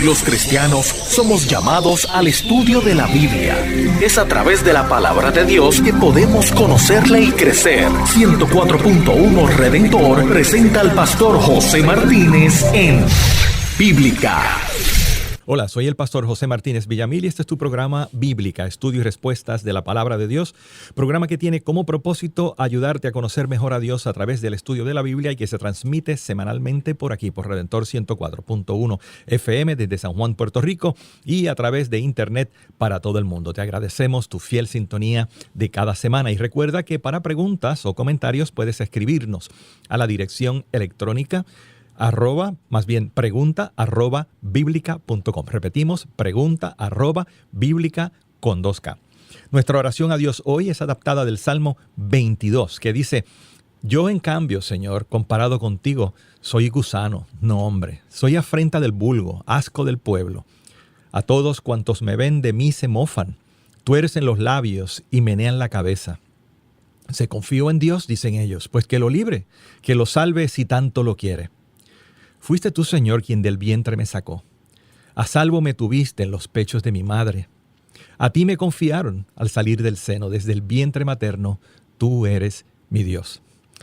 Los cristianos somos llamados al estudio de la Biblia. Es a través de la palabra de Dios que podemos conocerle y crecer. 104.1 Redentor presenta al pastor José Martínez en Bíblica. Hola, soy el pastor José Martínez Villamil y este es tu programa Bíblica, Estudio y Respuestas de la Palabra de Dios, programa que tiene como propósito ayudarte a conocer mejor a Dios a través del estudio de la Biblia y que se transmite semanalmente por aquí, por Redentor 104.1 FM desde San Juan, Puerto Rico y a través de Internet para todo el mundo. Te agradecemos tu fiel sintonía de cada semana y recuerda que para preguntas o comentarios puedes escribirnos a la dirección electrónica pregunta@biblica.com. Repetimos, pregunta@biblica con 2K. Nuestra oración a Dios hoy es adaptada del Salmo 22, que dice: yo en cambio, Señor, comparado contigo, soy gusano, no hombre. Soy afrenta del vulgo, asco del pueblo. A todos cuantos me ven de mí se mofan. Tuercen los labios y menean la cabeza. Se confió en Dios, dicen ellos, pues que lo libre, que lo salve si tanto lo quiere. Fuiste tú, Señor, quien del vientre me sacó. A salvo me tuviste en los pechos de mi madre. A ti me confiaron al salir del seno, desde el vientre materno, tú eres mi Dios.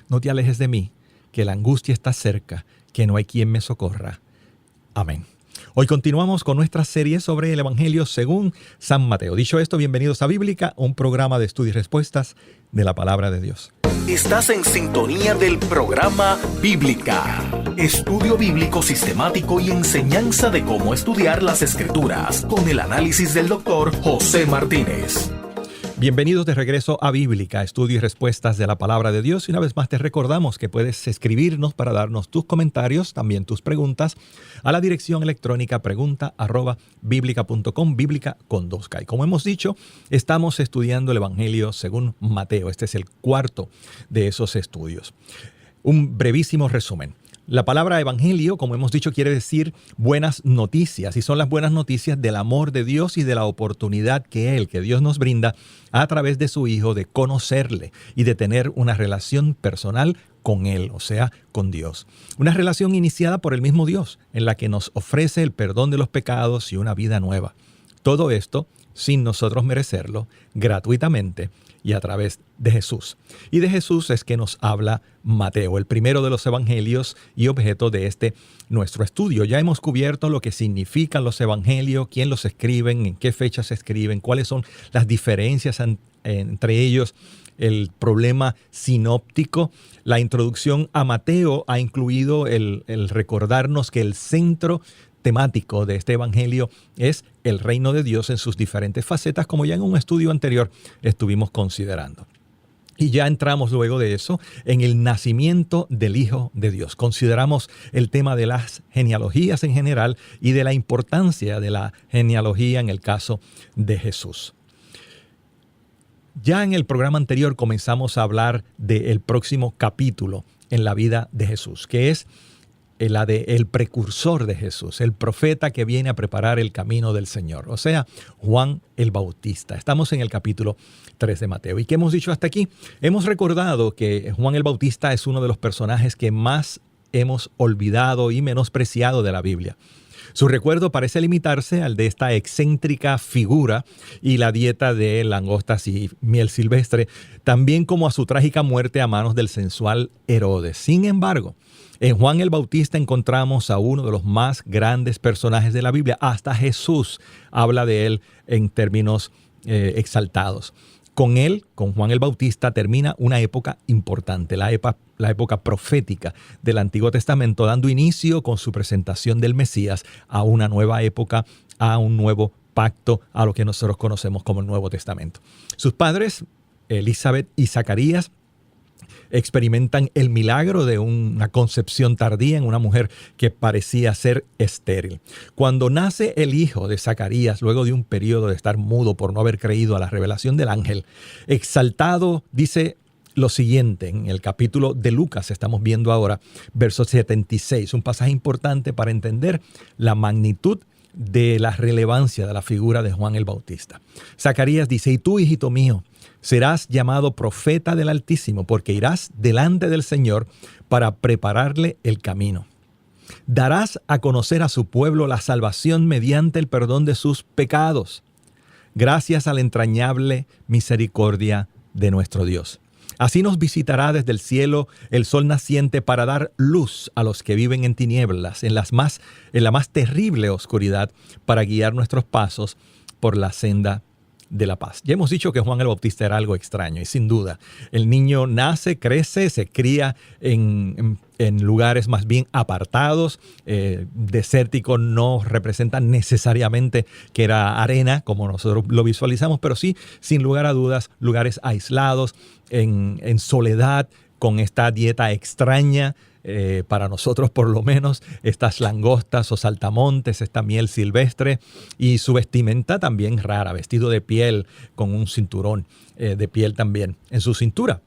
No te alejes de mí, que la angustia está cerca, que no hay quien me socorra. Amén. Hoy continuamos con nuestra serie sobre el Evangelio según San Mateo. Dicho esto, bienvenidos a Bíblica, un programa de estudio y respuestas de la Palabra de Dios. Estás en sintonía del programa Bíblica, estudio bíblico sistemático y enseñanza de cómo estudiar las Escrituras, con el análisis del doctor José Martínez. Bienvenidos de regreso a Bíblica, estudio y respuestas de la Palabra de Dios. Y una vez más te recordamos que puedes escribirnos para darnos tus comentarios, también tus preguntas, a la dirección electrónica pregunta@biblica.com, Bíblica con 2K. Y como hemos dicho, estamos estudiando el Evangelio según Mateo. Este es el cuarto de esos estudios. Un brevísimo resumen. La palabra evangelio, como hemos dicho, quiere decir buenas noticias, y son las buenas noticias del amor de Dios y de la oportunidad que Dios nos brinda a través de su Hijo de conocerle y de tener una relación personal con Él, o sea, con Dios. Una relación iniciada por el mismo Dios, en la que nos ofrece el perdón de los pecados y una vida nueva. Todo esto sin nosotros merecerlo, gratuitamente y a través de Jesús. Y de Jesús es que nos habla Mateo, el primero de los evangelios y objeto de este nuestro estudio. Ya hemos cubierto lo que significan los evangelios, quién los escriben, en qué fechas se escriben, cuáles son las diferencias entre ellos, el problema sinóptico. La introducción a Mateo ha incluido el recordarnos que el centro temático de este evangelio es el reino de Dios en sus diferentes facetas, como ya en un estudio anterior estuvimos considerando. Y ya entramos luego de eso en el nacimiento del Hijo de Dios. Consideramos el tema de las genealogías en general y de la importancia de la genealogía en el caso de Jesús. Ya en el programa anterior comenzamos a hablar del próximo capítulo en la vida de Jesús, que es la de el precursor de Jesús, el profeta que viene a preparar el camino del Señor, o sea, Juan el Bautista. Estamos en el capítulo 3 de Mateo. ¿Y qué hemos dicho hasta aquí? Hemos recordado que Juan el Bautista es uno de los personajes que más hemos olvidado y menospreciado de la Biblia. Su recuerdo parece limitarse al de esta excéntrica figura y la dieta de langostas y miel silvestre, también como a su trágica muerte a manos del sensual Herodes. Sin embargo, en Juan el Bautista encontramos a uno de los más grandes personajes de la Biblia. Hasta Jesús habla de él en términos exaltados. Con él, con Juan el Bautista, termina una época importante, la época profética del Antiguo Testamento, dando inicio con su presentación del Mesías a una nueva época, a un nuevo pacto, a lo que nosotros conocemos como el Nuevo Testamento. Sus padres, Elizabeth y Zacarías, experimentan el milagro de una concepción tardía en una mujer que parecía ser estéril. Cuando nace el hijo de Zacarías, luego de un periodo de estar mudo por no haber creído a la revelación del ángel, exaltado, dice lo siguiente en el capítulo de Lucas, estamos viendo ahora, verso 76, un pasaje importante para entender la magnitud de la relevancia de la figura de Juan el Bautista. Zacarías dice: y tú, hijito mío, serás llamado profeta del Altísimo, porque irás delante del Señor para prepararle el camino. Darás a conocer a su pueblo la salvación mediante el perdón de sus pecados, gracias a la entrañable misericordia de nuestro Dios. Así nos visitará desde el cielo el sol naciente para dar luz a los que viven en tinieblas, en la más terrible oscuridad, para guiar nuestros pasos por la senda de la paz. Ya hemos dicho que Juan el Bautista era algo extraño y sin duda el niño nace, crece, se cría en lugares más bien apartados. Desértico no representa necesariamente que era arena como nosotros lo visualizamos, pero sí, sin lugar a dudas, lugares aislados, en soledad, con esta dieta extraña. Para nosotros por lo menos, estas langostas o saltamontes, esta miel silvestre, y su vestimenta también rara, vestido de piel con un cinturón de piel también en su cintura.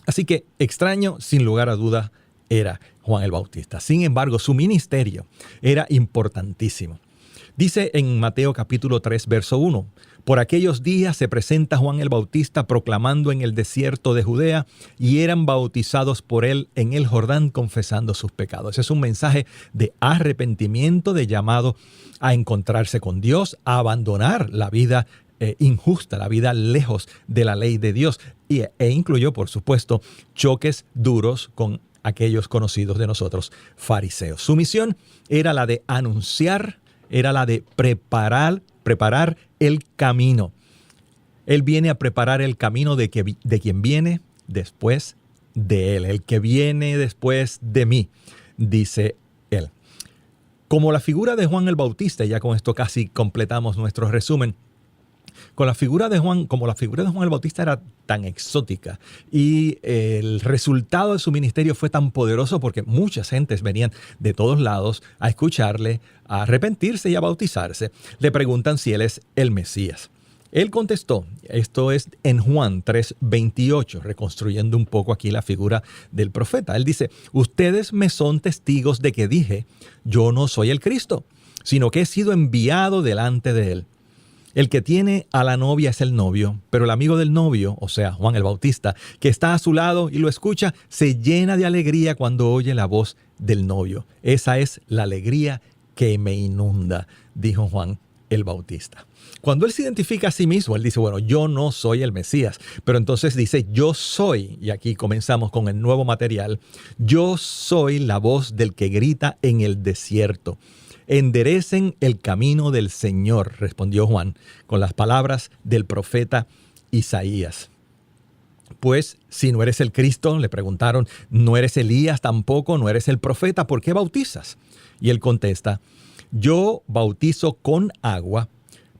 Así que extraño, sin lugar a dudas, era Juan el Bautista. Sin embargo, su ministerio era importantísimo. Dice en Mateo capítulo 3, verso 1, por aquellos días se presenta Juan el Bautista proclamando en el desierto de Judea y eran bautizados por él en el Jordán confesando sus pecados. Es un mensaje de arrepentimiento, de llamado a encontrarse con Dios, a abandonar la vida injusta, la vida lejos de la ley de Dios, e incluyó, por supuesto, choques duros con aquellos conocidos de nosotros, fariseos. Su misión era la de anunciar, era la de preparar el camino. Él viene a preparar el camino de quien viene después de él, el que viene después de mí, dice él. Como la figura de Juan el Bautista, ya con esto casi completamos nuestro resumen, como la figura de Juan el Bautista era tan exótica y el resultado de su ministerio fue tan poderoso porque muchas gentes venían de todos lados a escucharle, a arrepentirse y a bautizarse, le preguntan si él es el Mesías. Él contestó, esto es en Juan 3:28, reconstruyendo un poco aquí la figura del profeta. Él dice, ustedes me son testigos de que dije, yo no soy el Cristo, sino que he sido enviado delante de él. El que tiene a la novia es el novio, pero el amigo del novio, o sea, Juan el Bautista, que está a su lado y lo escucha, se llena de alegría cuando oye la voz del novio. Esa es la alegría que me inunda, dijo Juan el Bautista. Cuando él se identifica a sí mismo, él dice, bueno, yo no soy el Mesías, pero entonces dice, yo soy, y aquí comenzamos con el nuevo material, yo soy la voz del que grita en el desierto. Enderecen el camino del Señor, respondió Juan, con las palabras del profeta Isaías. Pues, si no eres el Cristo, le preguntaron, no eres Elías tampoco, no eres el profeta, ¿por qué bautizas? Y él contesta, yo bautizo con agua,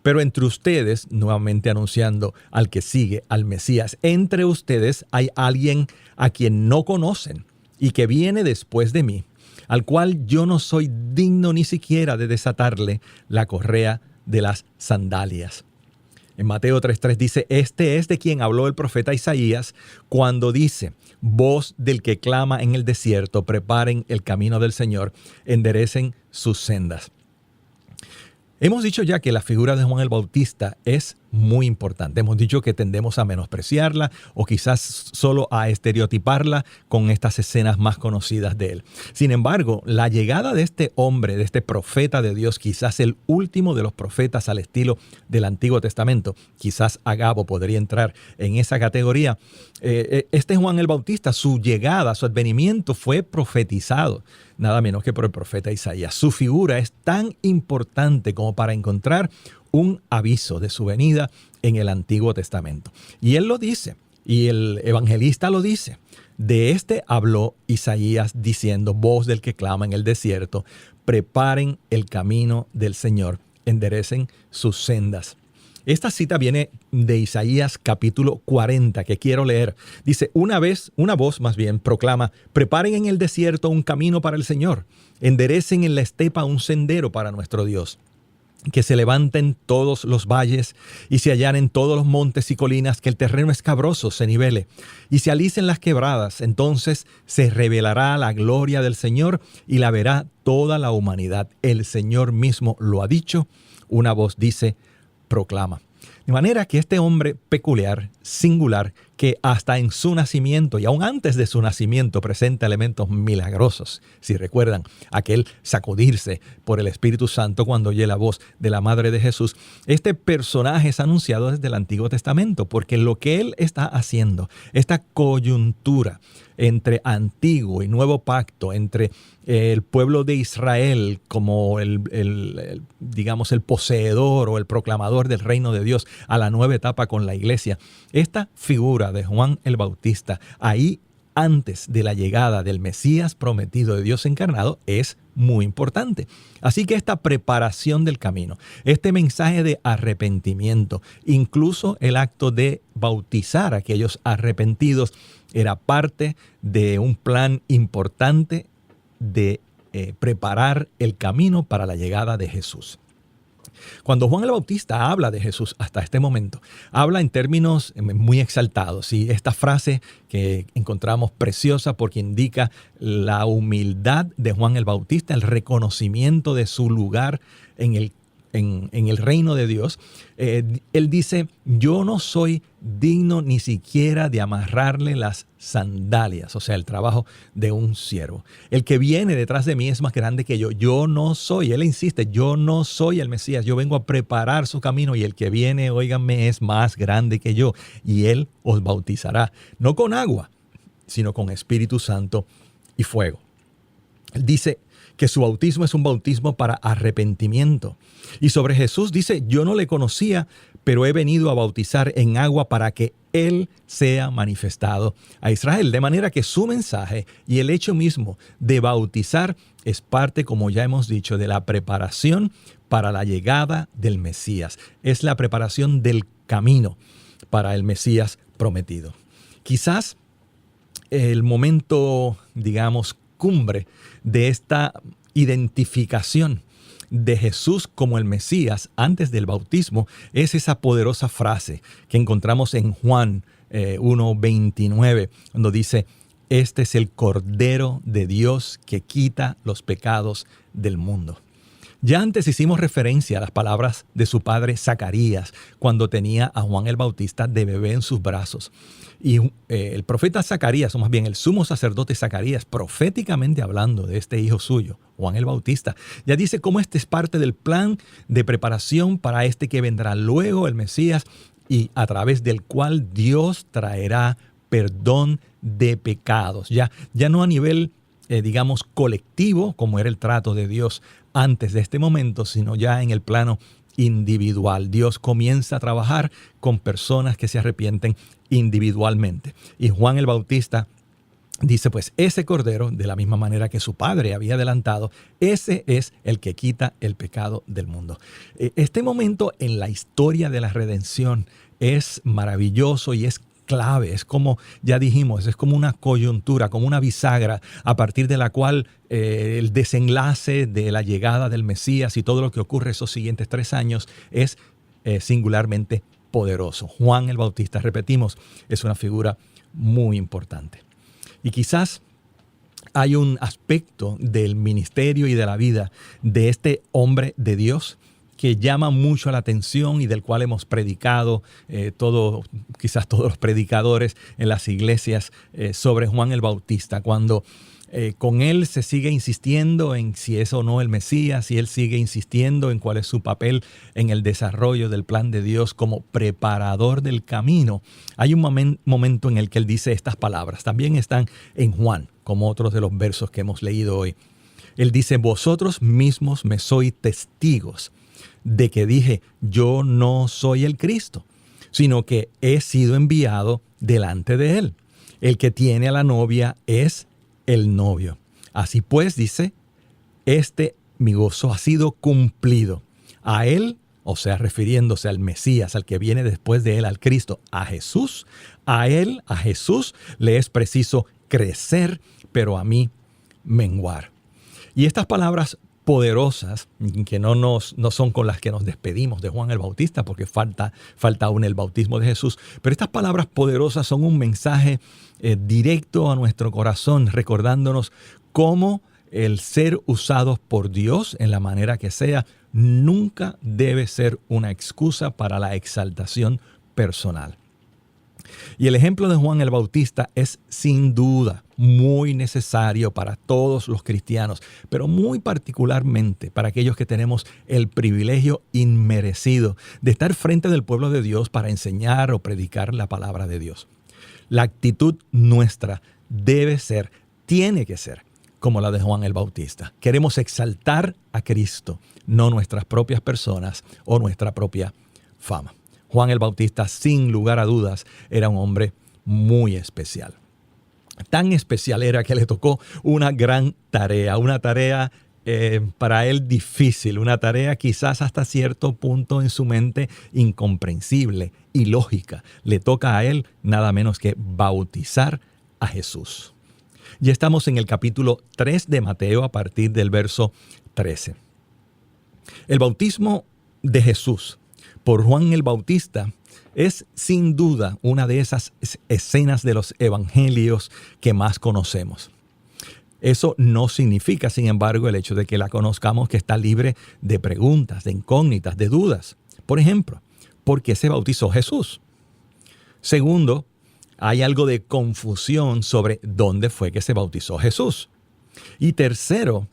pero entre ustedes, nuevamente anunciando al que sigue, al Mesías, entre ustedes hay alguien a quien no conocen y que viene después de mí, al cual yo no soy digno ni siquiera de desatarle la correa de las sandalias. En Mateo 3:3 dice, este es de quien habló el profeta Isaías cuando dice, voz del que clama en el desierto, preparen el camino del Señor, enderecen sus sendas. Hemos dicho ya que la figura de Juan el Bautista es muy importante. Hemos dicho que tendemos a menospreciarla o quizás solo a estereotiparla con estas escenas más conocidas de él. Sin embargo, la llegada de este hombre, de este profeta de Dios, quizás el último de los profetas al estilo del Antiguo Testamento, quizás Agabo podría entrar en esa categoría. Este Juan el Bautista, su llegada, su advenimiento fue profetizado, nada menos que por el profeta Isaías. Su figura es tan importante como para encontrar un aviso de su venida en el Antiguo Testamento. Y él lo dice, y el evangelista lo dice. De este habló Isaías diciendo, voz del que clama en el desierto, preparen el camino del Señor, enderecen sus sendas. Esta cita viene de Isaías capítulo 40, que quiero leer. Dice, una voz proclama, preparen en el desierto un camino para el Señor, enderecen en la estepa un sendero para nuestro Dios. Que se levanten todos los valles y se allanen todos los montes y colinas, que el terreno escabroso se nivele y se alicen las quebradas. Entonces se revelará la gloria del Señor y la verá toda la humanidad. El Señor mismo lo ha dicho. Una voz dice, proclama. De manera que este hombre peculiar, singular, que hasta en su nacimiento y aún antes de su nacimiento presenta elementos milagrosos. Si recuerdan, aquel sacudirse por el Espíritu Santo cuando oye la voz de la Madre de Jesús. Este personaje es anunciado desde el Antiguo Testamento porque lo que él está haciendo, esta coyuntura entre Antiguo y Nuevo Pacto, entre el pueblo de Israel como digamos, el poseedor o el proclamador del reino de Dios a la nueva etapa con la iglesia. Esta figura de Juan el Bautista, ahí antes de la llegada del Mesías prometido de Dios encarnado, es muy importante. Así que esta preparación del camino, este mensaje de arrepentimiento, incluso el acto de bautizar a aquellos arrepentidos, era parte de un plan importante de preparar el camino para la llegada de Jesús. Cuando Juan el Bautista habla de Jesús hasta este momento, habla en términos muy exaltados. Y esta frase que encontramos preciosa porque indica la humildad de Juan el Bautista, el reconocimiento de su lugar en el reino de Dios. Él dice, yo no soy digno ni siquiera de amarrarle las sandalias, o sea, el trabajo de un siervo. El que viene detrás de mí es más grande que yo. Yo no soy, él insiste, yo no soy el Mesías. Yo vengo a preparar su camino y el que viene, óiganme, es más grande que yo. Y él os bautizará, no con agua, sino con Espíritu Santo y fuego. Él dice que su bautismo es un bautismo para arrepentimiento. Y sobre Jesús dice, yo no le conocía, pero he venido a bautizar en agua para que Él sea manifestado a Israel. De manera que su mensaje y el hecho mismo de bautizar es parte, como ya hemos dicho, de la preparación para la llegada del Mesías. Es la preparación del camino para el Mesías prometido. Quizás el momento, digamos, cumbre de esta identificación de Jesús como el Mesías antes del bautismo es esa poderosa frase que encontramos en Juan 1:29, cuando dice, este es el Cordero de Dios que quita los pecados del mundo. Ya antes hicimos referencia a las palabras de su padre Zacarías cuando tenía a Juan el Bautista de bebé en sus brazos. Y el profeta Zacarías, o más bien el sumo sacerdote Zacarías, proféticamente hablando de este hijo suyo, Juan el Bautista, ya dice cómo este es parte del plan de preparación para este que vendrá luego, el Mesías, y a través del cual Dios traerá perdón de pecados. Ya no a nivel, digamos, colectivo, como era el trato de Dios antes de este momento, sino ya en el plano individual. Dios comienza a trabajar con personas que se arrepienten individualmente. Y Juan el Bautista dice, pues ese cordero, de la misma manera que su padre había adelantado, ese es el que quita el pecado del mundo. Este momento en la historia de la redención es maravilloso y es clave. Es como, ya dijimos, es como una coyuntura, como una bisagra a partir de la cual el desenlace de la llegada del Mesías y todo lo que ocurre esos siguientes 3 años es singularmente poderoso. Juan el Bautista, repetimos, es una figura muy importante. Y quizás hay un aspecto del ministerio y de la vida de este hombre de Dios que llama mucho la atención y del cual hemos predicado quizás todos los predicadores en las iglesias sobre Juan el Bautista, cuando con él se sigue insistiendo en si es o no el Mesías, y él sigue insistiendo en cuál es su papel en el desarrollo del plan de Dios como preparador del camino. Hay un momento en el que él dice estas palabras, también están en Juan, como otros de los versos que hemos leído hoy. Él dice, vosotros mismos me sois testigos de que dije, yo no soy el Cristo, sino que he sido enviado delante de él. El que tiene a la novia es el novio. Así pues, dice, mi gozo ha sido cumplido. A él, o sea, refiriéndose al Mesías, al que viene después de él, al Cristo, a Jesús, a Jesús le es preciso crecer, pero a mí menguar. Y estas palabras poderosas, que no son con las que nos despedimos de Juan el Bautista, porque falta aún el bautismo de Jesús, pero estas palabras poderosas son un mensaje directo a nuestro corazón, recordándonos cómo el ser usados por Dios en la manera que sea nunca debe ser una excusa para la exaltación personal. Y el ejemplo de Juan el Bautista es sin duda muy necesario para todos los cristianos, pero muy particularmente para aquellos que tenemos el privilegio inmerecido de estar frente del pueblo de Dios para enseñar o predicar la palabra de Dios. La actitud nuestra debe ser, tiene que ser, como la de Juan el Bautista. Queremos exaltar a Cristo, no nuestras propias personas o nuestra propia fama. Juan el Bautista, sin lugar a dudas, era un hombre muy especial. Tan especial era que le tocó una gran tarea, una tarea para él difícil, una tarea quizás hasta cierto punto en su mente incomprensible, ilógica. Le toca a él nada menos que bautizar a Jesús. Ya estamos en el capítulo 3 de Mateo a partir del verso 13. El bautismo de Jesús por Juan el Bautista es sin duda una de esas escenas de los evangelios que más conocemos. Eso no significa, sin embargo, el hecho de que la conozcamos que está libre de preguntas, de incógnitas, de dudas. Por ejemplo, ¿por qué se bautizó Jesús? Segundo, hay algo de confusión sobre dónde fue que se bautizó Jesús. Y tercero,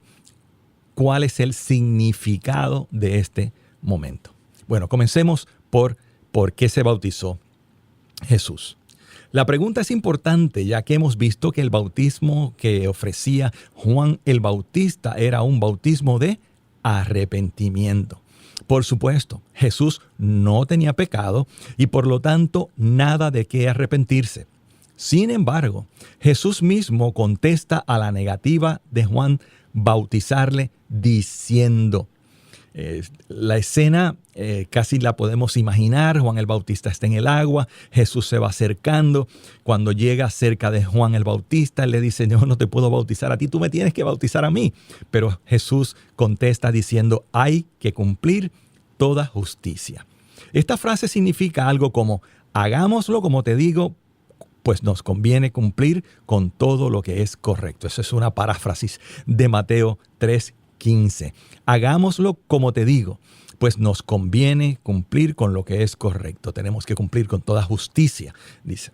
¿cuál es el significado de este momento? Bueno, comencemos por qué se bautizó Jesús. La pregunta es importante, ya que hemos visto que el bautismo que ofrecía Juan el Bautista era un bautismo de arrepentimiento. Por supuesto, Jesús no tenía pecado y por lo tanto nada de qué arrepentirse. Sin embargo, Jesús mismo contesta a la negativa de Juan bautizarle diciendo, la escena casi la podemos imaginar. Juan el Bautista está en el agua, Jesús se va acercando. Cuando llega cerca de Juan el Bautista, él le dice, yo no te puedo bautizar a ti, tú me tienes que bautizar a mí. Pero Jesús contesta diciendo, hay que cumplir toda justicia. Esta frase significa algo como, hagámoslo como te digo, pues nos conviene cumplir con todo lo que es correcto. Esa es una paráfrasis de Mateo 3:15. Hagámoslo como te digo, pues nos conviene cumplir con lo que es correcto. Tenemos que cumplir con toda justicia, dice.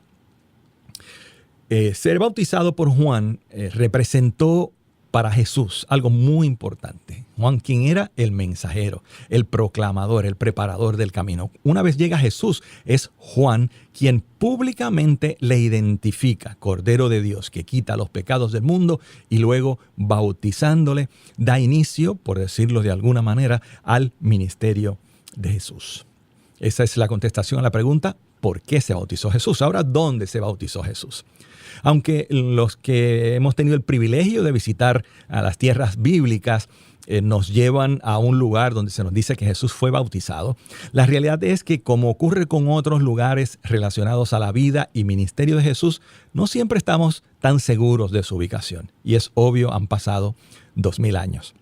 Ser bautizado por Juan representó para Jesús algo muy importante. Juan, quien era el mensajero, el proclamador, el preparador del camino. Una vez llega Jesús, es Juan quien públicamente le identifica, Cordero de Dios, que quita los pecados del mundo, y luego, bautizándole, da inicio, por decirlo de alguna manera, al ministerio de Jesús. Esa es la contestación a la pregunta, ¿por qué se bautizó Jesús? Ahora, ¿dónde se bautizó Jesús? Aunque los que hemos tenido el privilegio de visitar a las tierras bíblicas nos llevan a un lugar donde se nos dice que Jesús fue bautizado, la realidad es que, como ocurre con otros lugares relacionados a la vida y ministerio de Jesús, no siempre estamos tan seguros de su ubicación. Y es obvio, han pasado 2000 años.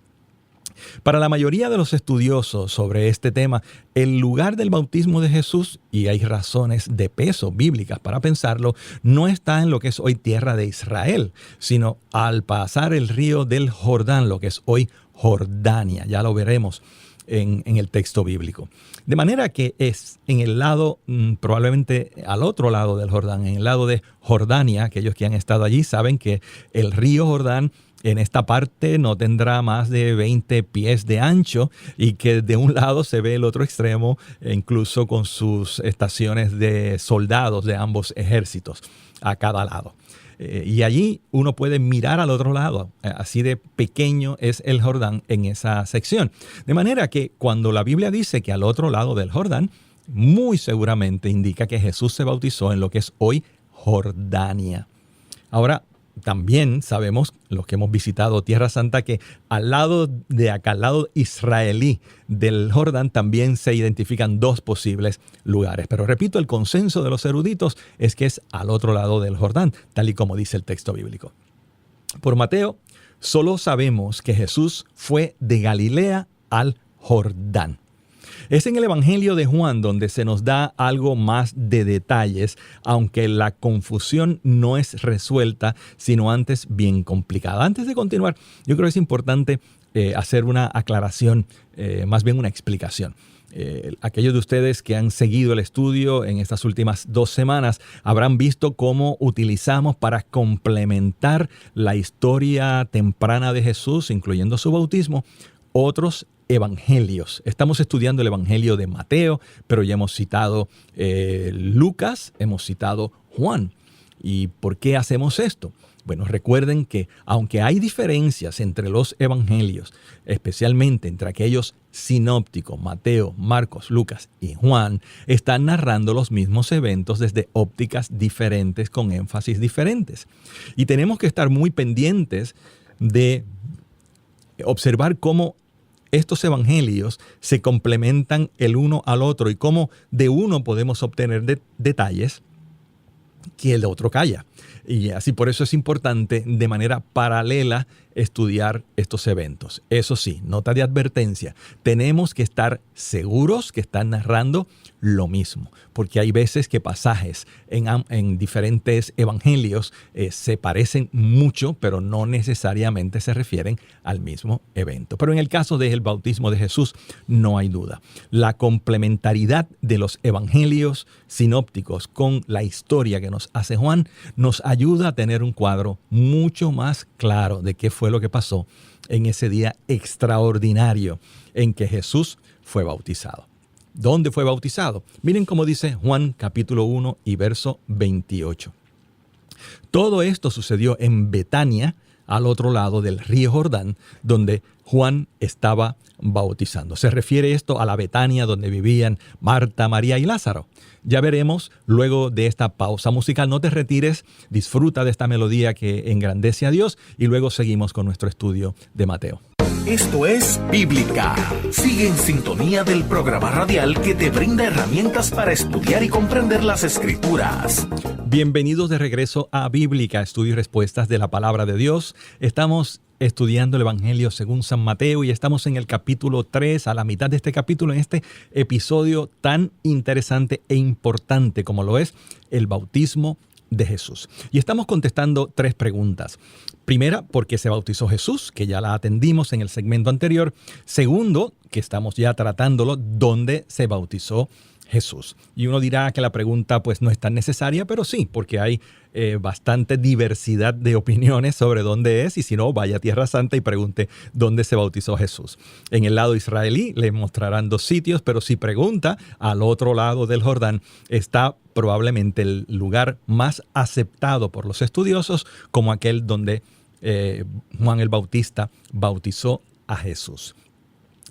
Para la mayoría de los estudiosos sobre este tema, el lugar del bautismo de Jesús, y hay razones de peso bíblicas para pensarlo, no está en lo que es hoy tierra de Israel, sino al pasar el río del Jordán, lo que es hoy Jordania. Ya lo veremos en el texto bíblico. De manera que es en el lado, probablemente al otro lado del Jordán, en el lado de Jordania. Aquellos que han estado allí saben que el río Jordán en esta parte no tendrá más de 20 pies de ancho y que de un lado se ve el otro extremo, incluso con sus estaciones de soldados de ambos ejércitos a cada lado. Y allí uno puede mirar al otro lado. Así de pequeño es el Jordán en esa sección. De manera que cuando la Biblia dice que al otro lado del Jordán, muy seguramente indica que Jesús se bautizó en lo que es hoy Jordania. Ahora, también sabemos, los que hemos visitado Tierra Santa, que al lado de acá, al lado israelí del Jordán, también se identifican dos posibles lugares. Pero repito, el consenso de los eruditos es que es al otro lado del Jordán, tal y como dice el texto bíblico. Por Mateo, solo sabemos que Jesús fue de Galilea al Jordán. Es en el Evangelio de Juan donde se nos da algo más de detalles, aunque la confusión no es resuelta, sino antes bien complicada. Antes de continuar, yo creo que es importante hacer una aclaración, más bien una explicación. Aquellos de ustedes que han seguido el estudio en estas últimas 2 semanas habrán visto cómo utilizamos para complementar la historia temprana de Jesús, incluyendo su bautismo, otros evangelios. Estamos estudiando el evangelio de Mateo, pero ya hemos citado Lucas, hemos citado Juan. ¿Y por qué hacemos esto? Bueno, recuerden que aunque hay diferencias entre los evangelios, especialmente entre aquellos sinópticos, Mateo, Marcos, Lucas y Juan, están narrando los mismos eventos desde ópticas diferentes con énfasis diferentes. Y tenemos que estar muy pendientes de observar cómo estos evangelios se complementan el uno al otro y cómo de uno podemos obtener detalles que el otro calla. Y así por eso es importante de manera paralela estudiar estos eventos. Eso sí, nota de advertencia, tenemos que estar seguros que están narrando lo mismo, porque hay veces que pasajes en diferentes evangelios se parecen mucho, pero no necesariamente se refieren al mismo evento. Pero en el caso del bautismo de Jesús, no hay duda. La complementariedad de los evangelios sinópticos con la historia que nos hace Juan nos ayuda a tener un cuadro mucho más claro de qué fue lo que pasó en ese día extraordinario en que Jesús fue bautizado. ¿Dónde fue bautizado? Miren cómo dice Juan capítulo 1 y verso 28. Todo esto sucedió en Betania, al otro lado del río Jordán, donde Juan estaba bautizando. Se refiere esto a la Betania donde vivían Marta, María y Lázaro. Ya veremos luego de esta pausa musical. No te retires, disfruta de esta melodía que engrandece a Dios y luego seguimos con nuestro estudio de Mateo. Esto es Bíblica. Sigue en sintonía del programa radial que te brinda herramientas para estudiar y comprender las Escrituras. Bienvenidos de regreso a Bíblica, estudio y respuestas de la Palabra de Dios. Estamos estudiando el Evangelio según San Mateo y estamos en el capítulo 3, a la mitad de este capítulo, en este episodio tan interesante e importante como lo es el bautismo de Jesús. Y estamos contestando 3 preguntas. Primera, ¿por qué se bautizó Jesús? Que ya la atendimos en el segmento anterior. Segundo, que estamos ya tratándolo, ¿dónde se bautizó Jesús? Y uno dirá que la pregunta pues no es tan necesaria, pero sí, porque hay bastante diversidad de opiniones sobre dónde es, y si no, vaya a Tierra Santa y pregunte dónde se bautizó Jesús. En el lado israelí le mostrarán 2 sitios, pero si pregunta al otro lado del Jordán, está probablemente el lugar más aceptado por los estudiosos como aquel donde Juan el Bautista bautizó a Jesús.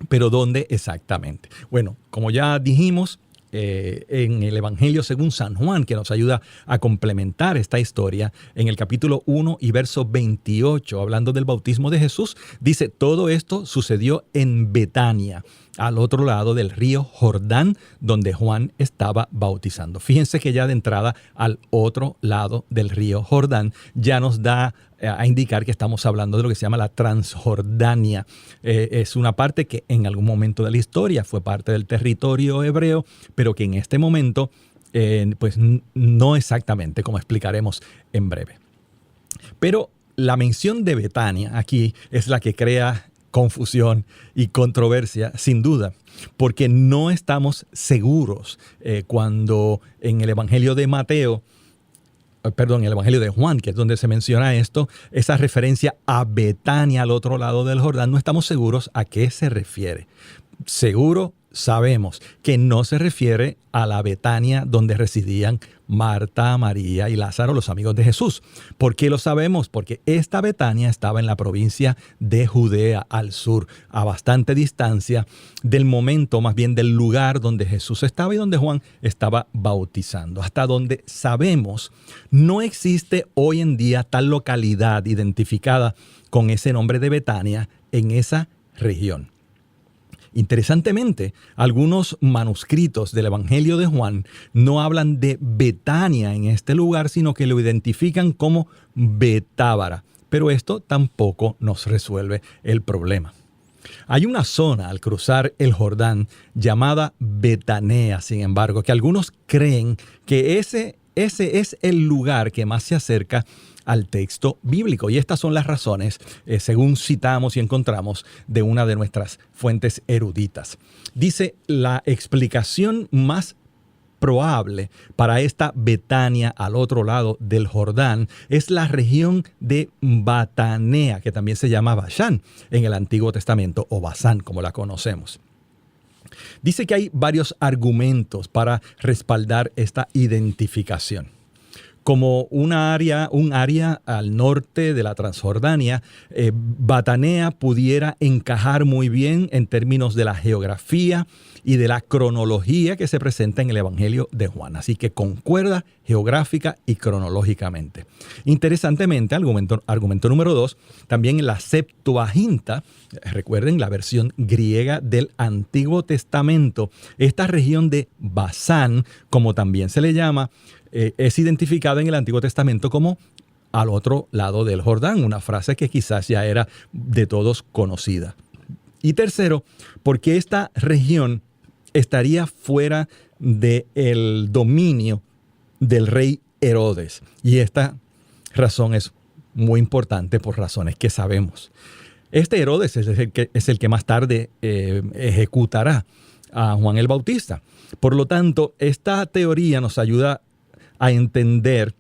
¿Pero dónde exactamente? Bueno, como ya dijimos, en el Evangelio según San Juan, que nos ayuda a complementar esta historia, en el capítulo 1 y verso 28, hablando del bautismo de Jesús, dice: todo esto sucedió en Betania, al otro lado del río Jordán, donde Juan estaba bautizando. Fíjense que ya de entrada al otro lado del río Jordán ya nos da a indicar que estamos hablando de lo que se llama la Transjordania. Es una parte que en algún momento de la historia fue parte del territorio hebreo, pero que en este momento pues no exactamente, como explicaremos en breve. Pero la mención de Betania aquí es la que crea confusión y controversia, sin duda, porque no estamos seguros cuando en el Evangelio de Mateo, el Evangelio de Juan, que es donde se menciona esto, esa referencia a Betania al otro lado del Jordán, no estamos seguros a qué se refiere. Seguro sabemos que no se refiere a la Betania donde residían Marta, María y Lázaro, los amigos de Jesús. ¿Por qué lo sabemos? Porque esta Betania estaba en la provincia de Judea, al sur, a bastante distancia del momento, más bien del lugar donde Jesús estaba y donde Juan estaba bautizando. Hasta donde sabemos, no existe hoy en día tal localidad identificada con ese nombre de Betania en esa región. Interesantemente, algunos manuscritos del Evangelio de Juan no hablan de Betania en este lugar, sino que lo identifican como Betábara. Pero esto tampoco nos resuelve el problema. Hay una zona al cruzar el Jordán llamada Betanea, sin embargo, que algunos creen que ese es el lugar que más se acerca al texto bíblico. Y estas son las razones, según citamos y encontramos de una de nuestras fuentes eruditas. Dice, la explicación más probable para esta Betania al otro lado del Jordán es la región de Batanea, que también se llama Basán en el Antiguo Testamento, o Basán como la conocemos. Dice que hay varios argumentos para respaldar esta identificación. Como un área al norte de la Transjordania, Batanea pudiera encajar muy bien en términos de la geografía y de la cronología que se presenta en el Evangelio de Juan. Así que concuerda geográfica y cronológicamente. Interesantemente, argumento número 2, también en la Septuaginta, recuerden la versión griega del Antiguo Testamento, esta región de Basán, como también se le llama, es identificada en el Antiguo Testamento como al otro lado del Jordán, una frase que quizás ya era de todos conocida. Y tercero, porque esta región estaría fuera del dominio del rey Herodes. Y esta razón es muy importante por razones que sabemos. Este Herodes es el que más tarde ejecutará a Juan el Bautista. Por lo tanto, esta teoría nos ayuda a entender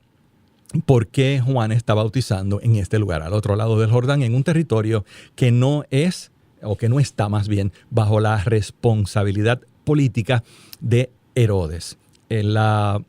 por qué Juan está bautizando en este lugar, al otro lado del Jordán, en un territorio que no es, o que no está más bien, bajo la responsabilidad política de Herodes. La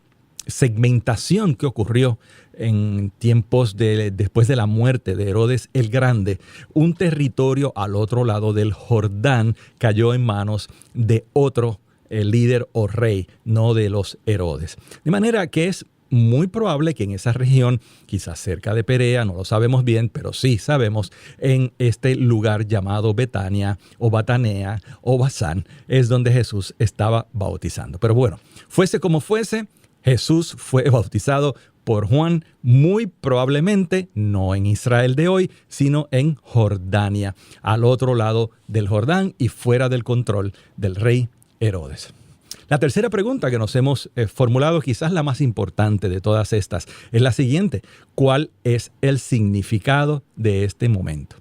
segmentación que ocurrió en tiempos después de la muerte de Herodes el Grande, un territorio al otro lado del Jordán cayó en manos de otro líder o rey, no de los Herodes. De manera que es muy probable que en esa región, quizás cerca de Perea, no lo sabemos bien, pero sí sabemos, en este lugar llamado Betania o Batanea o Basán, es donde Jesús estaba bautizando. Pero bueno, fuese como fuese, Jesús fue bautizado por Juan, muy probablemente no en Israel de hoy, sino en Jordania, al otro lado del Jordán y fuera del control del rey Herodes. La tercera pregunta que nos hemos formulado, quizás la más importante de todas estas, es la siguiente: ¿cuál es el significado de este momento?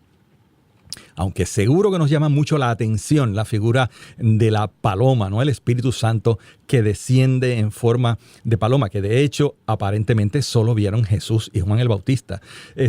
Aunque seguro que nos llama mucho la atención la figura de la paloma, ¿no? El Espíritu Santo que desciende en forma de paloma, que de hecho aparentemente solo vieron Jesús y Juan el Bautista.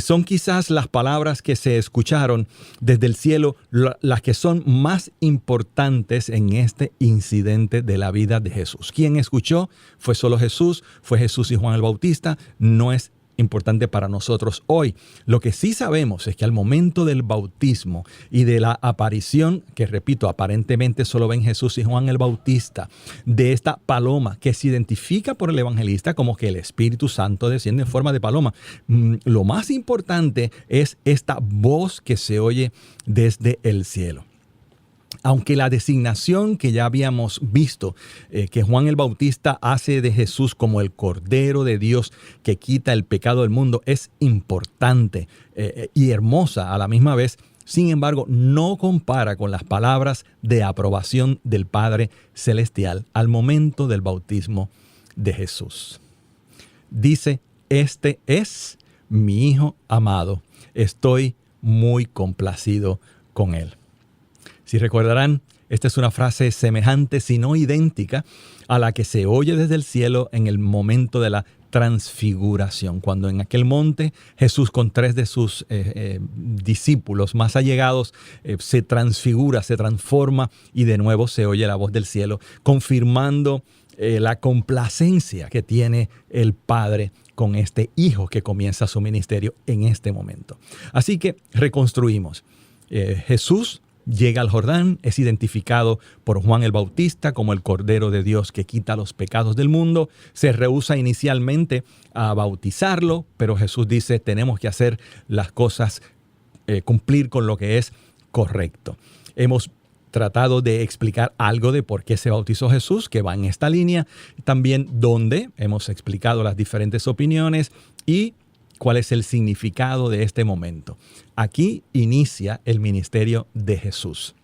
Son quizás las palabras que se escucharon desde el cielo las que son más importantes en este incidente de la vida de Jesús. ¿Quién escuchó? ¿Fue solo Jesús? ¿Fue Jesús y Juan el Bautista? No es importante para nosotros hoy. Lo que sí sabemos es que al momento del bautismo y de la aparición, que repito, aparentemente solo ven Jesús y Juan el Bautista, de esta paloma que se identifica por el evangelista como que el Espíritu Santo desciende en forma de paloma, lo más importante es esta voz que se oye desde el cielo. Aunque la designación que ya habíamos visto, que Juan el Bautista hace de Jesús como el Cordero de Dios que quita el pecado del mundo, es importante y hermosa a la misma vez, sin embargo, no compara con las palabras de aprobación del Padre Celestial al momento del bautismo de Jesús. Dice, este es mi Hijo amado, estoy muy complacido con él. Si recordarán, esta es una frase semejante, si no idéntica, a la que se oye desde el cielo en el momento de la transfiguración, cuando en aquel monte Jesús con 3 de sus discípulos más allegados se transfigura, se transforma y de nuevo se oye la voz del cielo, confirmando la complacencia que tiene el Padre con este Hijo que comienza su ministerio en este momento. Así que reconstruimos. Jesús llega al Jordán, es identificado por Juan el Bautista como el Cordero de Dios que quita los pecados del mundo. Se rehúsa inicialmente a bautizarlo, pero Jesús dice, tenemos que hacer las cosas, cumplir con lo que es correcto. Hemos tratado de explicar algo de por qué se bautizó Jesús, que va en esta línea. También dónde hemos explicado las diferentes opiniones y cuál es el significado de este momento. Aquí inicia el ministerio de Jesús.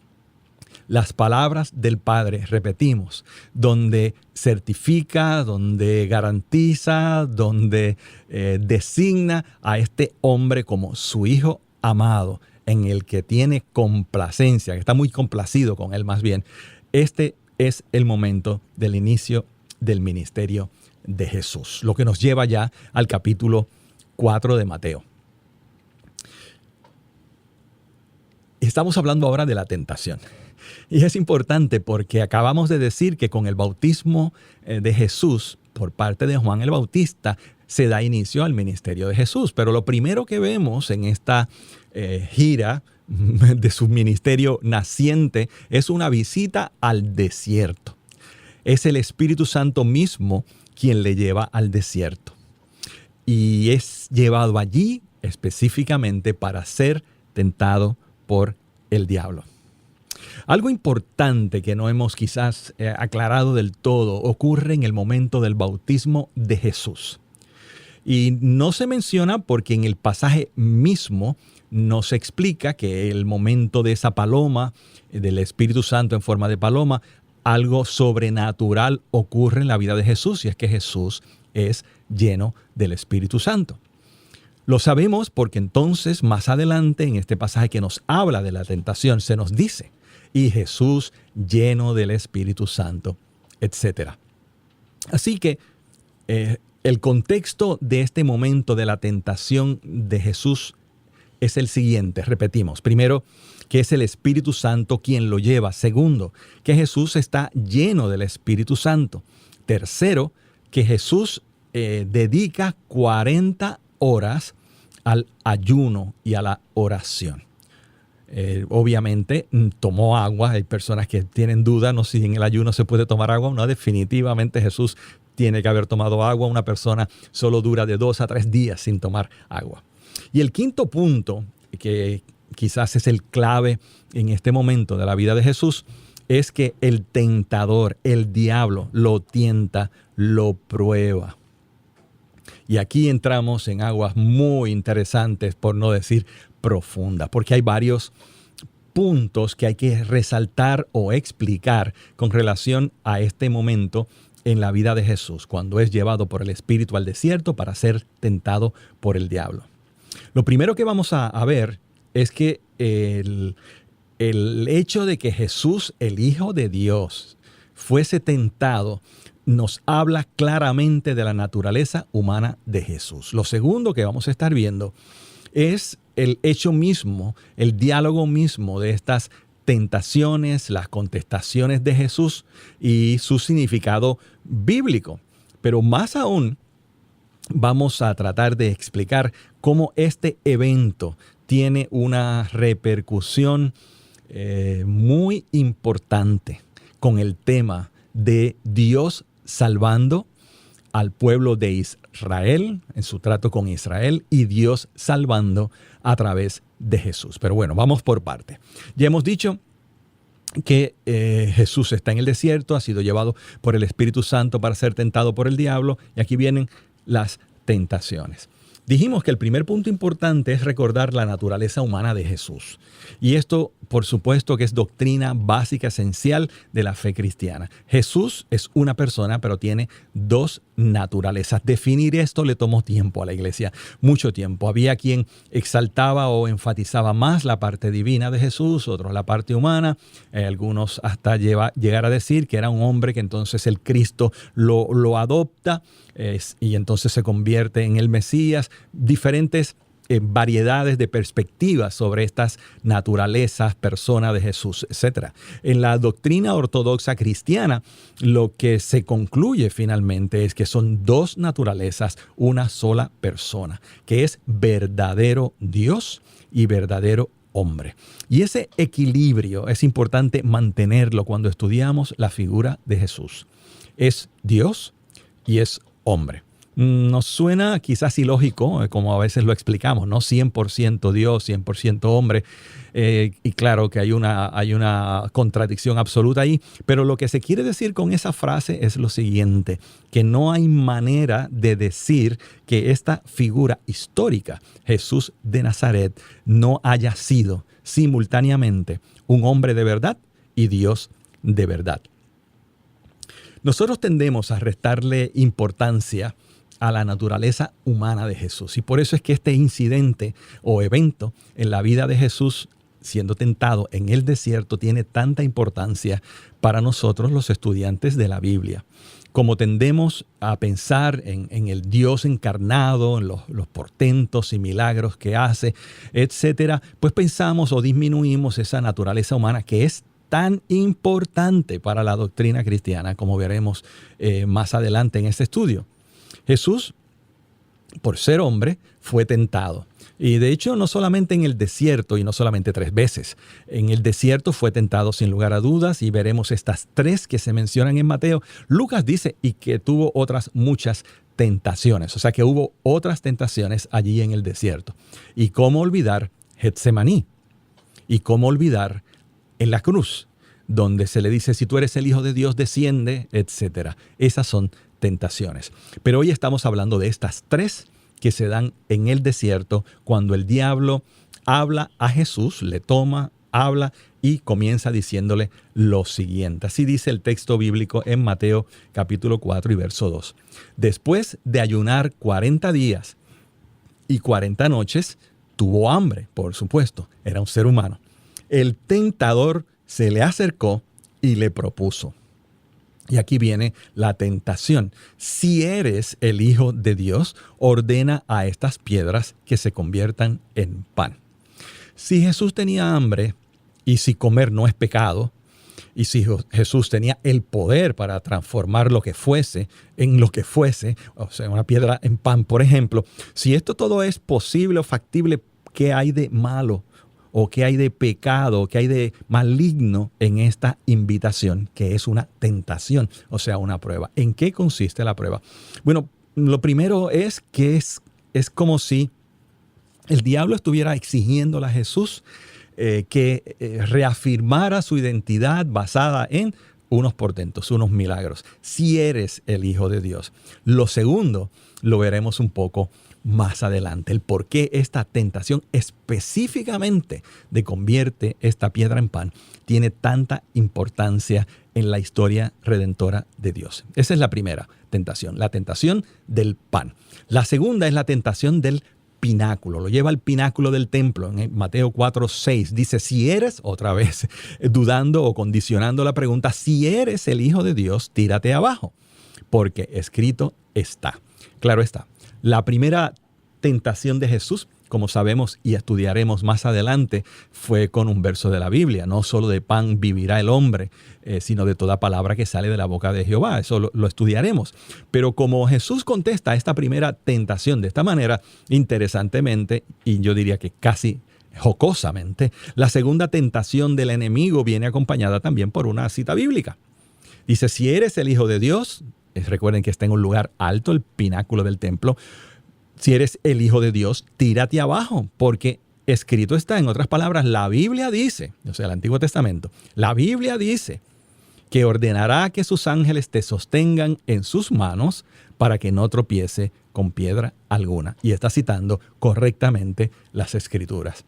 las palabras del Padre, repetimos, donde certifica, donde garantiza, donde designa a este hombre como su hijo amado, en el que tiene complacencia, que está muy complacido con él más bien. Este es el momento del inicio del ministerio de Jesús, lo que nos lleva ya al capítulo 4 de Mateo. Estamos hablando ahora de la tentación. Y es importante porque acabamos de decir que con el bautismo de Jesús por parte de Juan el Bautista se da inicio al ministerio de Jesús. Pero lo primero que vemos en esta gira de su ministerio naciente es una visita al desierto. Es el Espíritu Santo mismo quien le lleva al desierto. Y es llevado allí específicamente para ser tentado por el diablo. Algo importante que no hemos quizás aclarado del todo ocurre en el momento del bautismo de Jesús. Y no se menciona porque en el pasaje mismo nos explica que el momento de esa paloma, del Espíritu Santo en forma de paloma, algo sobrenatural ocurre en la vida de Jesús, y es que Jesús es lleno del Espíritu Santo. Lo sabemos porque entonces más adelante en este pasaje que nos habla de la tentación se nos dice, y Jesús lleno del Espíritu Santo, etc. Así que el contexto de este momento de la tentación de Jesús es el siguiente, repetimos. Primero, que es el Espíritu Santo quien lo lleva. Segundo, que Jesús está lleno del Espíritu Santo. Tercero, que Jesús dedica 40 horas al ayuno y a la oración. Obviamente tomó agua. Hay personas que tienen dudas, no sé si en el ayuno se puede tomar agua. No, definitivamente Jesús tiene que haber tomado agua. Una persona solo dura de 2 a 3 días sin tomar agua. Y el quinto punto, que quizás es el clave en este momento de la vida de Jesús, es que el tentador, el diablo, lo tienta, lo prueba. Y aquí entramos en aguas muy interesantes, por no decir profundas, porque hay varios puntos que hay que resaltar o explicar con relación a este momento en la vida de Jesús, cuando es llevado por el Espíritu al desierto para ser tentado por el diablo. Lo primero que vamos a ver es que el hecho de que Jesús, el Hijo de Dios, fuese tentado, nos habla claramente de la naturaleza humana de Jesús. Lo segundo que vamos a estar viendo es el hecho mismo, el diálogo mismo de estas tentaciones, las contestaciones de Jesús y su significado bíblico. Pero más aún, vamos a tratar de explicar cómo este evento tiene una repercusión muy importante con el tema de Dios salvando al pueblo de Israel en su trato con Israel y Dios salvando a través de Jesús. Pero bueno, vamos por parte. Ya hemos dicho que Jesús está en el desierto, ha sido llevado por el Espíritu Santo para ser tentado por el diablo, y aquí vienen las tentaciones. Dijimos que el primer punto importante es recordar la naturaleza humana de Jesús. Y esto, por supuesto, que es doctrina básica, esencial de la fe cristiana. Jesús es una persona, pero tiene 2 naturalezas. Definir esto le tomó tiempo a la iglesia, mucho tiempo. Había quien exaltaba o enfatizaba más la parte divina de Jesús, otros la parte humana. Algunos hasta llegar a decir que era un hombre que entonces el Cristo lo adopta y entonces se convierte en el Mesías. Diferentes variedades de perspectivas sobre estas naturalezas, persona de Jesús, etc. En la doctrina ortodoxa cristiana, lo que se concluye finalmente es que son 2 naturalezas, una sola persona, que es verdadero Dios y verdadero hombre. Y ese equilibrio es importante mantenerlo cuando estudiamos la figura de Jesús. Es Dios y es hombre. Nos suena quizás ilógico, como a veces lo explicamos, ¿no? 100% Dios, 100% hombre. Y claro que hay una contradicción absoluta ahí. Pero lo que se quiere decir con esa frase es lo siguiente, que no hay manera de decir que esta figura histórica, Jesús de Nazaret, no haya sido simultáneamente un hombre de verdad y Dios de verdad. Nosotros tendemos a restarle importancia a la naturaleza humana de Jesús. Y por eso es que este incidente o evento en la vida de Jesús siendo tentado en el desierto tiene tanta importancia para nosotros los estudiantes de la Biblia. Como tendemos a pensar en el Dios encarnado, en los portentos y milagros que hace, etcétera, pues pensamos o disminuimos esa naturaleza humana que es tan importante para la doctrina cristiana, como veremos más adelante en este estudio. Jesús, por ser hombre, fue tentado. Y de hecho, no solamente en el desierto y no solamente 3 veces. En el desierto fue tentado sin lugar a dudas y veremos estas 3 que se mencionan en Mateo. Lucas dice y que tuvo otras muchas tentaciones. O sea que hubo otras tentaciones allí en el desierto. Y cómo olvidar Getsemaní. Y cómo olvidar en la cruz, donde se le dice, si tú eres el Hijo de Dios, desciende, etc. Esas son tentaciones. Pero hoy estamos hablando de estas 3 que se dan en el desierto cuando el diablo habla a Jesús, le toma, habla y comienza diciéndole lo siguiente. Así dice el texto bíblico en Mateo capítulo 4 y verso 2. Después de ayunar 40 días y 40 noches, tuvo hambre, por supuesto, era un ser humano. El tentador se le acercó y le propuso. Y aquí viene la tentación. Si eres el Hijo de Dios, ordena a estas piedras que se conviertan en pan. Si Jesús tenía hambre, y si comer no es pecado, y si Jesús tenía el poder para transformar lo que fuese en lo que fuese, o sea, una piedra en pan, por ejemplo, si esto todo es posible o factible, ¿qué hay de malo? ¿O qué hay de pecado, qué hay de maligno en esta invitación, que es una tentación, o sea, una prueba? ¿En qué consiste la prueba? Bueno, lo primero es que es como si el diablo estuviera exigiéndole a Jesús que reafirmara su identidad basada en unos portentos, unos milagros. Si eres el Hijo de Dios. Lo segundo lo veremos un poco más adelante, el por qué esta tentación específicamente de convierte esta piedra en pan tiene tanta importancia en la historia redentora de Dios. Esa es la primera tentación, la tentación del pan. La segunda es la tentación del pináculo, lo lleva al pináculo del templo. En Mateo 4:6 dice, si eres, otra vez dudando o condicionando la pregunta, si eres el Hijo de Dios, tírate abajo, porque escrito está. Claro está. La primera tentación de Jesús, como sabemos y estudiaremos más adelante, fue con un verso de la Biblia. No solo de pan vivirá el hombre, sino de toda palabra que sale de la boca de Jehová. Eso lo estudiaremos. Pero como Jesús contesta a esta primera tentación de esta manera, interesantemente, y yo diría que casi jocosamente, la segunda tentación del enemigo viene acompañada también por una cita bíblica. Dice, si eres el Hijo de Dios, recuerden que está en un lugar alto, el pináculo del templo. Si eres el Hijo de Dios, tírate abajo, porque escrito está. En otras palabras, la Biblia dice, o sea, el Antiguo Testamento, la Biblia dice que ordenará que sus ángeles te sostengan en sus manos para que no tropiece con piedra alguna. Y está citando correctamente las Escrituras.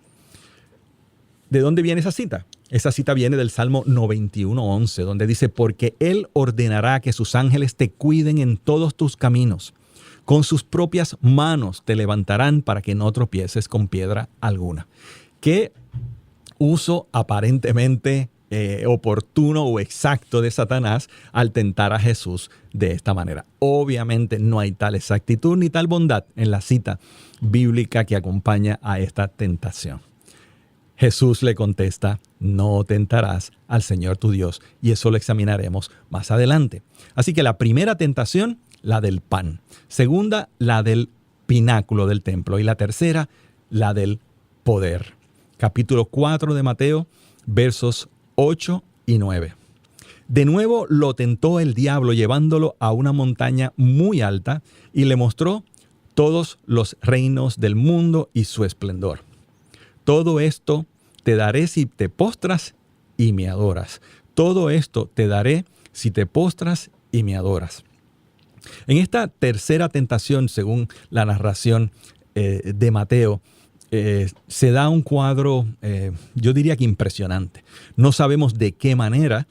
¿De dónde viene esa cita? Esa cita viene del Salmo 91:11, donde dice, porque Él ordenará que sus ángeles te cuiden en todos tus caminos. Con sus propias manos te levantarán para que no tropieces con piedra alguna. ¿Qué uso aparentemente oportuno o exacto de Satanás al tentar a Jesús de esta manera? Obviamente no hay tal exactitud ni tal bondad en la cita bíblica que acompaña a esta tentación. Jesús le contesta, no tentarás al Señor tu Dios, y eso lo examinaremos más adelante. Así que la primera tentación, la del pan. Segunda, la del pináculo del templo. Y la tercera, la del poder. Capítulo 4 de Mateo, versos 8 y 9. De nuevo lo tentó el diablo llevándolo a una montaña muy alta y le mostró todos los reinos del mundo y su esplendor. Todo esto te daré si te postras y me adoras. Todo esto te daré si te postras y me adoras. En esta tercera tentación, según la narración de Mateo, se da un cuadro, yo diría que impresionante. No sabemos de qué manera,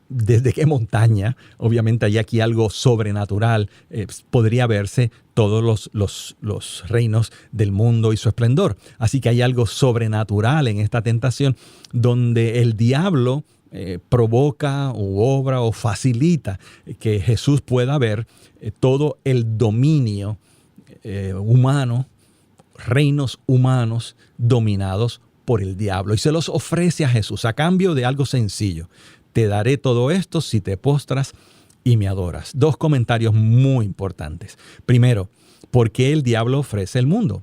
desde qué montaña, obviamente hay aquí algo sobrenatural, podría verse todos los reinos del mundo y su esplendor. Así que hay algo sobrenatural en esta tentación donde el diablo provoca o obra o facilita que Jesús pueda ver todo el dominio humano, reinos humanos dominados por el diablo. Y se los ofrece a Jesús a cambio de algo sencillo. Te daré todo esto si te postras y me adoras. 2 comentarios muy importantes. Primero, ¿por qué el diablo ofrece el mundo?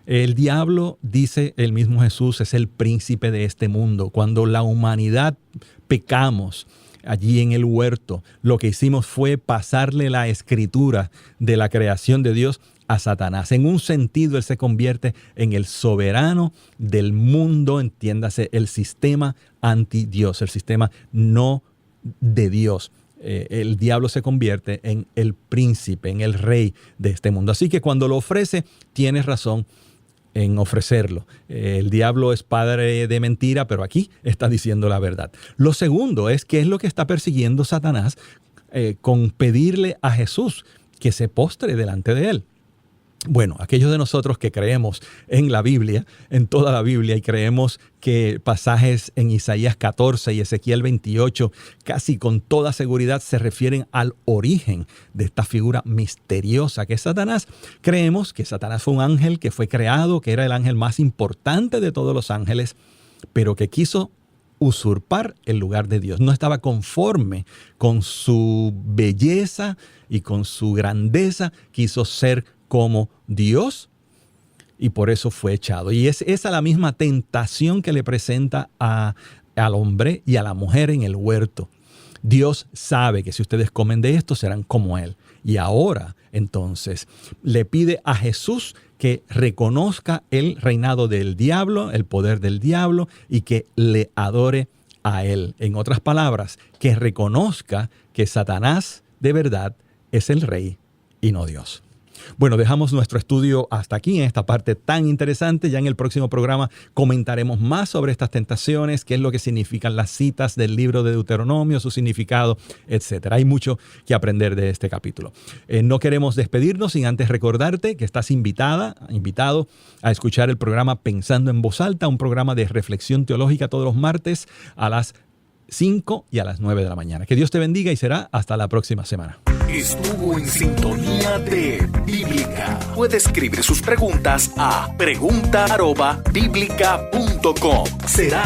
El diablo, dice el mismo Jesús, es el príncipe de este mundo. Cuando la humanidad pecamos allí en el huerto, lo que hicimos fue pasarle la escritura de la creación de Dios a Satanás. En un sentido, él se convierte en el soberano del mundo, entiéndase, el sistema anti-Dios, el sistema no de Dios. El diablo se convierte en el príncipe, en el rey de este mundo. Así que cuando lo ofrece, tienes razón en ofrecerlo. El diablo es padre de mentira, pero aquí está diciendo la verdad. Lo segundo es qué es lo que está persiguiendo Satanás con pedirle a Jesús que se postre delante de él. Bueno, aquellos de nosotros que creemos en la Biblia, en toda la Biblia, y creemos que pasajes en Isaías 14 y Ezequiel 28 casi con toda seguridad se refieren al origen de esta figura misteriosa que es Satanás, creemos que Satanás fue un ángel que fue creado, que era el ángel más importante de todos los ángeles, pero que quiso usurpar el lugar de Dios. No estaba conforme con su belleza y con su grandeza, quiso ser como Dios y por eso fue echado. Y es esa la misma tentación que le presenta al hombre y a la mujer en el huerto. Dios sabe que si ustedes comen de esto serán como Él. Y ahora, entonces, le pide a Jesús que reconozca el reinado del diablo, el poder del diablo y que le adore a Él. En otras palabras, que reconozca que Satanás de verdad es el rey y no Dios. Bueno, dejamos nuestro estudio hasta aquí en esta parte tan interesante. Ya en el próximo programa comentaremos más sobre estas tentaciones, qué es lo que significan las citas del libro de Deuteronomio, su significado, etc. Hay mucho que aprender de este capítulo. No queremos despedirnos sin antes recordarte que estás invitado a escuchar el programa Pensando en Voz Alta, un programa de reflexión teológica todos los martes a las 5 y a las 9 de la mañana. Que Dios te bendiga y será hasta la próxima semana. Estuvo en sintonía de Bíblica. Puede escribir sus preguntas a pregunta@biblica.com. Será